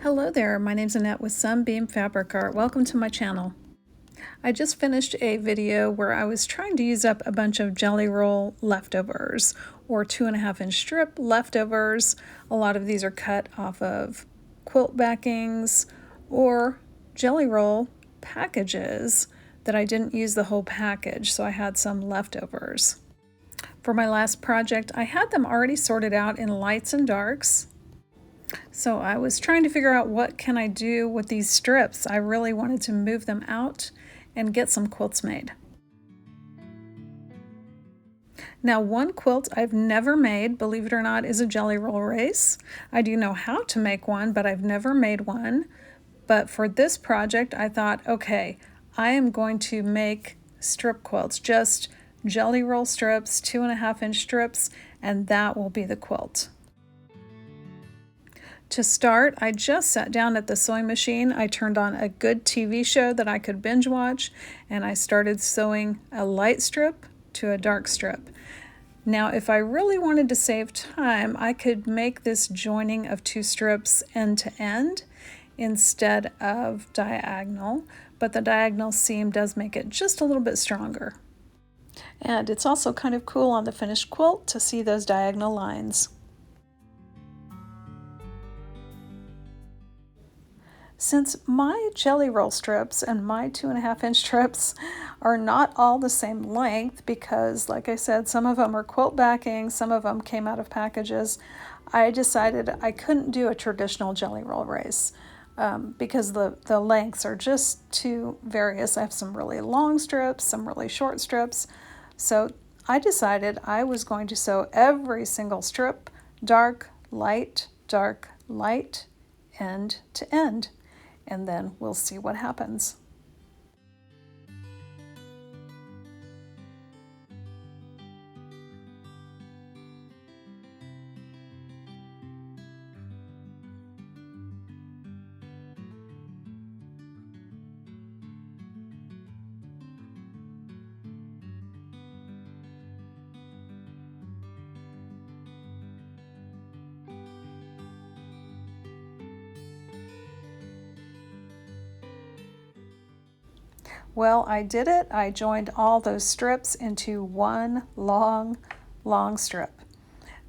Hello there, my name's Annette with Sunbeam Fabric Art. Welcome to my channel. I just finished a video where I was trying to use up a bunch of jelly roll leftovers or 2.5-inch strip leftovers. A lot of these are cut off of quilt backings or jelly roll packages that I didn't use the whole package, so I had some leftovers. For my last project, I had them already sorted out in lights and darks. So I was trying to figure out what can I do with these strips. I really wanted to move them out and get some quilts made. Now, one quilt I've never made, believe it or not, is a jelly roll race. I do know how to make one, but I've never made one. But for this project, I thought, okay, I am going to make strip quilts, just jelly roll strips, 2.5-inch strips, and that will be the quilt. To start, I just sat down at the sewing machine. I turned on a good TV show that I could binge watch, and I started sewing a light strip to a dark strip. Now, if I really wanted to save time, I could make this joining of two strips end to end instead of diagonal, but the diagonal seam does make it just a little bit stronger. And it's also kind of cool on the finished quilt to see those diagonal lines. Since my jelly roll strips and my 2.5-inch strips are not all the same length, because like I said, some of them are quilt backing, some of them came out of packages, I decided I couldn't do a traditional jelly roll race because the lengths are just too various. I have some really long strips, some really short strips. So I decided I was going to sew every single strip dark, light, end to end. And then we'll see what happens. Well, I did it. I joined all those strips into one long strip.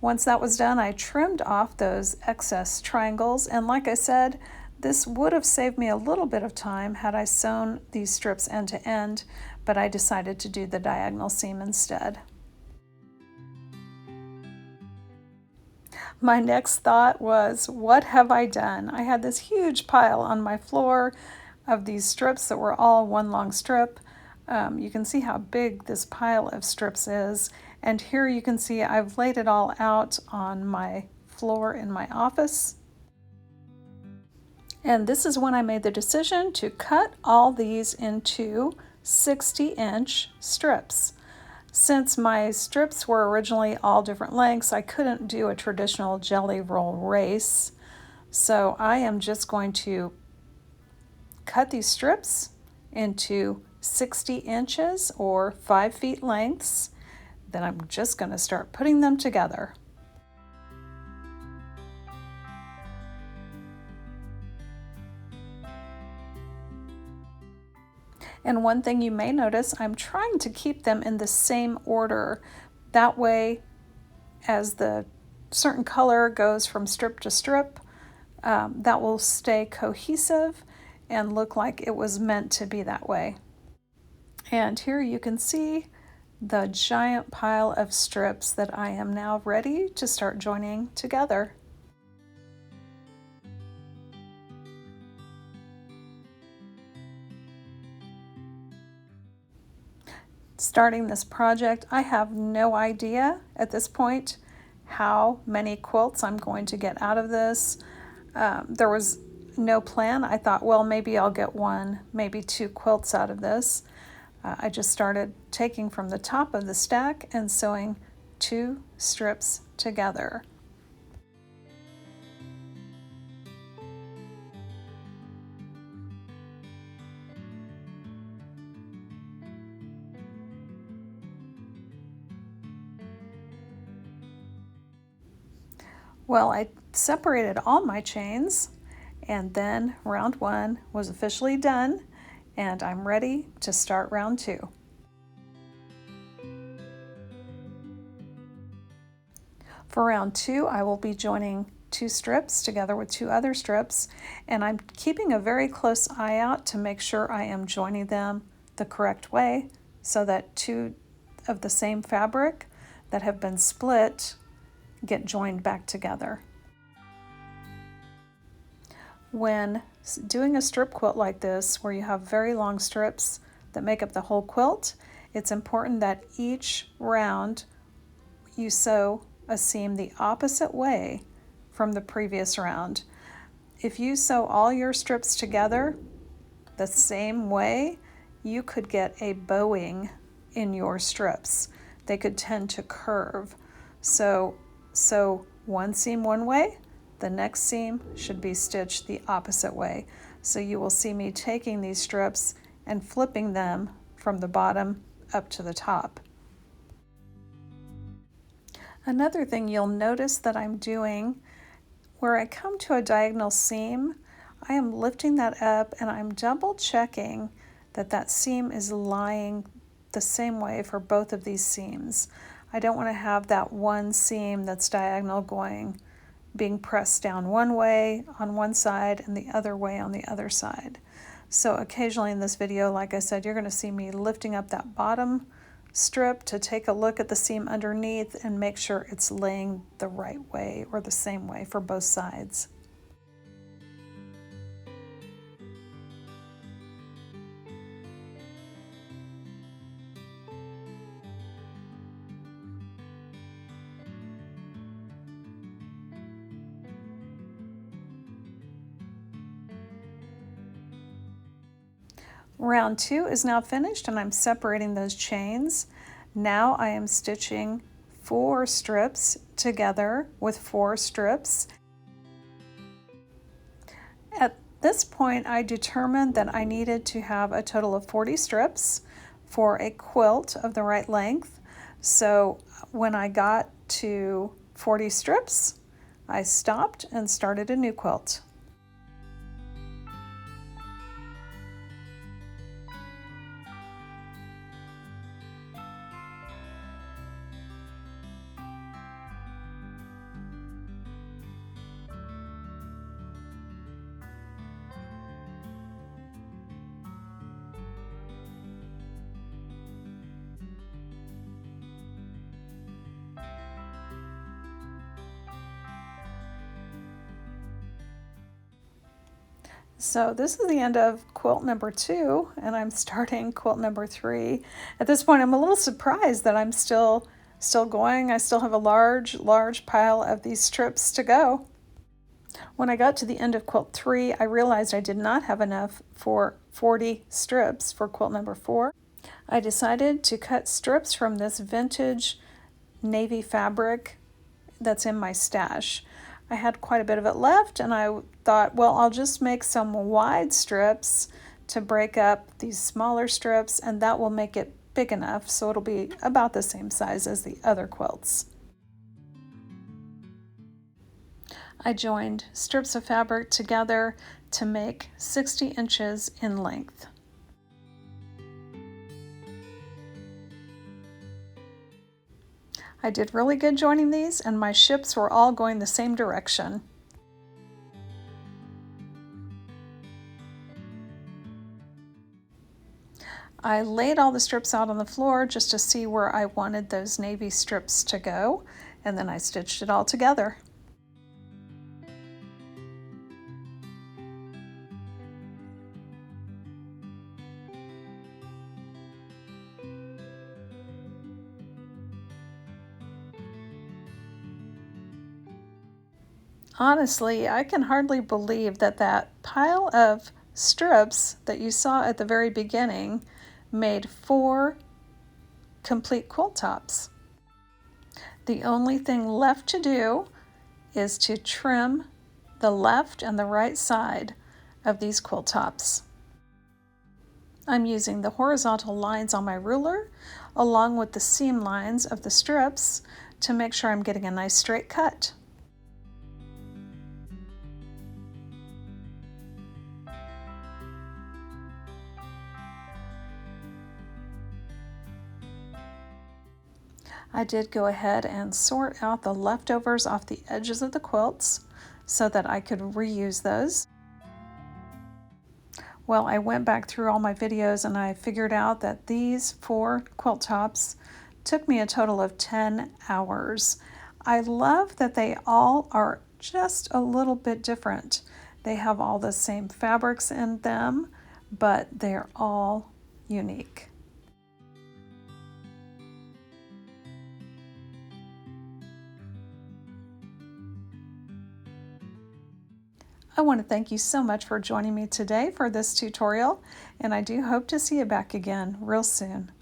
Once that was done, I trimmed off those excess triangles, and like I said, this would have saved me a little bit of time had I sewn these strips end to end, but I decided to do the diagonal seam instead. My next thought was, what have I done? I had this huge pile on my floor of these strips that were all one long strip. You can see how big this pile of strips is, and here you can see I've laid it all out on my floor in my office. And this is when I made the decision to cut all these into 60-inch strips. Since my strips were originally all different lengths, I couldn't do a traditional jelly roll race, so I am just going to cut these strips into 60 inches or 5 feet lengths. Then I'm just going to start putting them together. And one thing you may notice, I'm trying to keep them in the same order. That way, as the certain color goes from strip to strip, that will stay cohesive and look like it was meant to be that way. And here you can see the giant pile of strips that I am now ready to start joining together. Starting this project, I have no idea at this point how many quilts I'm going to get out of this. There was no plan. I thought, well, maybe I'll get one, maybe 2 quilts out of this. I just started taking from the top of the stack and sewing 2 strips together. Well, I separated all my chains And then round 1 was officially done, and I'm ready to start round 2. For round 2, I will be joining 2 strips together with 2 other strips, and I'm keeping a very close eye out to make sure I am joining them the correct way so that 2 of the same fabric that have been split get joined back together. When doing a strip quilt like this, where you have very long strips that make up the whole quilt, it's important that each round you sew a seam the opposite way from the previous round. If you sew all your strips together the same way, you could get a bowing in your strips. They could tend to curve. So one seam one way, the next seam should be stitched the opposite way. So you will see me taking these strips and flipping them from the bottom up to the top. Another thing you'll notice that I'm doing, where I come to a diagonal seam, I am lifting that up and I'm double checking that that seam is lying the same way for both of these seams. I don't want to have that one seam that's diagonal being pressed down one way on one side and the other way on the other side. So occasionally in this video, like I said, you're going to see me lifting up that bottom strip to take a look at the seam underneath and make sure it's laying the right way or the same way for both sides. Round 2 is now finished and I'm separating those chains. Now I am stitching 4 strips together with 4 strips. At this point, I determined that I needed to have a total of 40 strips for a quilt of the right length. So when I got to 40 strips, I stopped and started a new quilt. So this is the end of quilt number 2, and I'm starting quilt number 3. At this point, I'm a little surprised that I'm still going. I still have a large pile of these strips to go. When I got to the end of quilt 3, I realized I did not have enough for 40 strips for quilt number 4. I decided to cut strips from this vintage navy fabric that's in my stash. I had quite a bit of it left, and I thought, well, I'll just make some wide strips to break up these smaller strips, and that will make it big enough so it'll be about the same size as the other quilts. I joined strips of fabric together to make 60 inches in length. I did really good joining these, and my ships were all going the same direction. I laid all the strips out on the floor just to see where I wanted those navy strips to go, and then I stitched it all together. Honestly, I can hardly believe that that pile of strips that you saw at the very beginning made 4 complete quilt tops. The only thing left to do is to trim the left and the right side of these quilt tops. I'm using the horizontal lines on my ruler along with the seam lines of the strips to make sure I'm getting a nice straight cut. I did go ahead and sort out the leftovers off the edges of the quilts so that I could reuse those. Well, I went back through all my videos and I figured out that these 4 quilt tops took me a total of 10 hours. I love that they all are just a little bit different. They have all the same fabrics in them, but they're all unique. I want to thank you so much for joining me today for this tutorial, and I do hope to see you back again real soon.